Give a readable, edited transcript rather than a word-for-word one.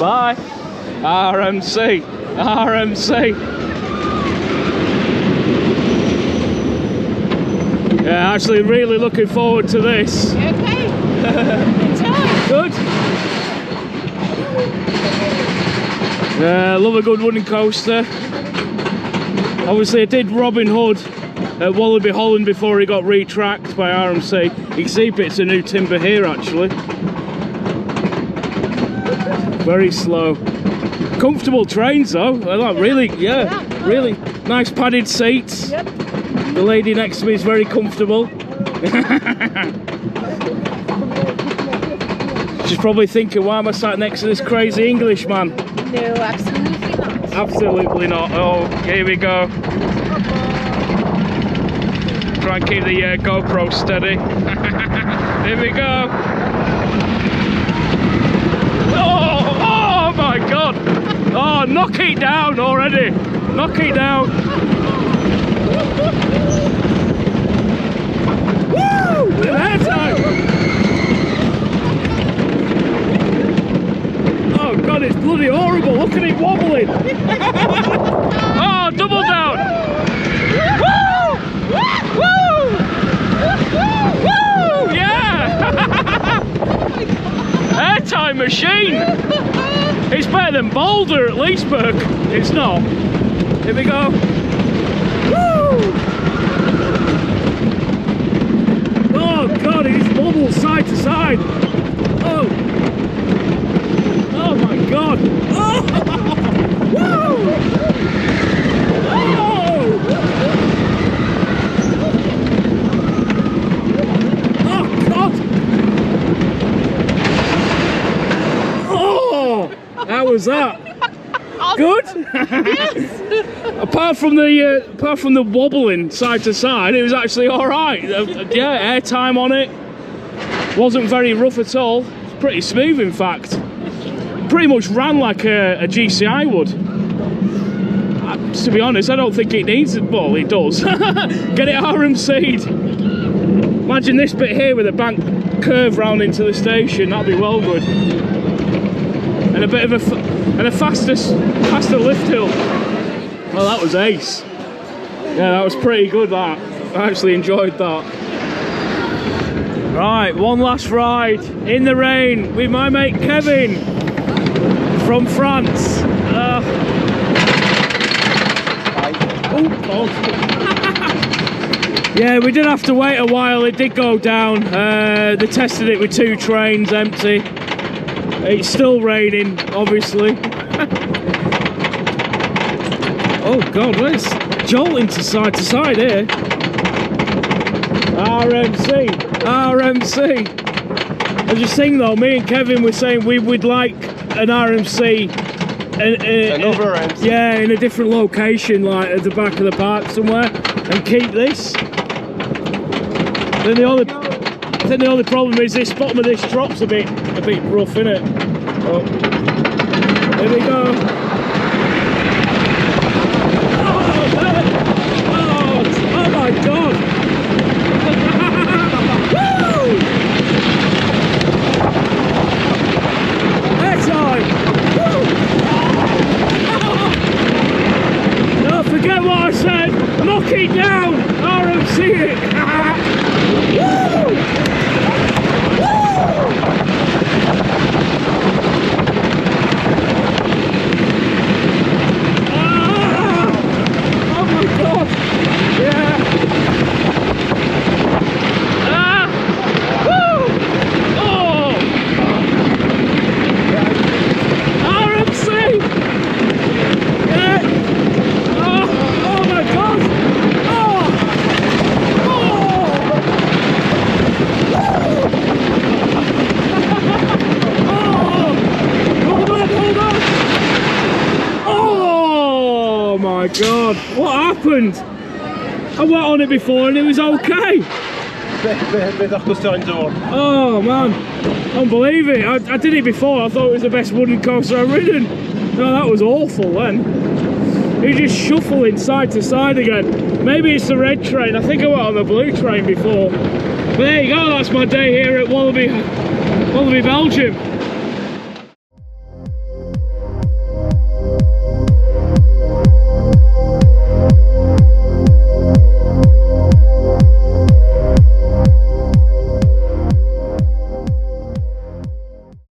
Bye. RMC. RMC. Yeah, actually really looking forward to this. Okay. Enjoy. Good. Yeah, love a good wooden coaster. Obviously I did Robin Hood at Walibi Holland before he got retracked by RMC. You can see bits of new timber here actually. Very slow. Comfortable trains though. Like really, yeah, really nice padded seats. Yep. The lady next to me is very comfortable. She's probably thinking, why am I sat next to this crazy Englishman? No, absolutely not. Absolutely not. Oh, here we go. Try and keep the GoPro steady. Here we go. Oh my God. Oh, knock it down already. Knock it down. Woo! Airtime. Oh God, it's bloody horrible. Look at it wobbling. Oh, double down. Woo! Woo! Woo! Yeah! Airtime machine. It's better than Boulder at least, Burke. It's not. Here we go. Woo! Oh God, it just wobbles side to side. Oh. Oh my God! Oh! Woo! Oh! Oh God! Oh! How was that? Good? Yes. apart from the wobbling side to side, it was actually all right. Yeah, airtime on it. Wasn't very rough at all. Pretty smooth, in fact. Pretty much ran like a GCI would. To be honest, I don't think it needs it. Well, it does. Get it RMC'd. Imagine this bit here with a bank curve round into the station. That'd be well good. And a bit of a faster lift hill. Well, that was ace. Yeah, that was pretty good. That I actually enjoyed that. Right, one last ride in the rain with my mate Kevin from France. Yeah, we did have to wait a while. It did go down. They tested it with 2 trains empty. It's still raining, obviously. Oh God, let's jolting to side here. RMC, RMC. I was just saying though, me and Kevin were saying we would like an RMC. Another RMC. Yeah, in a different location, like at the back of the park somewhere, and keep this. Then the only problem is this bottom of this drop's a bit rough, isn't it? Oh. Here we go. Oh my God! Woo! Airtime! Woo! No, forget what I said. Knock it down. RMC it. Woo! God, what happened? I went on it before and it was okay. Oh man, can't believe it. I did it before. I thought it was the best wooden coaster I've ridden. No, that was awful then. It just shuffling side to side again. Maybe it's the red train. I think I went on the blue train before. But there you go, that's my day here at Walibi Belgium.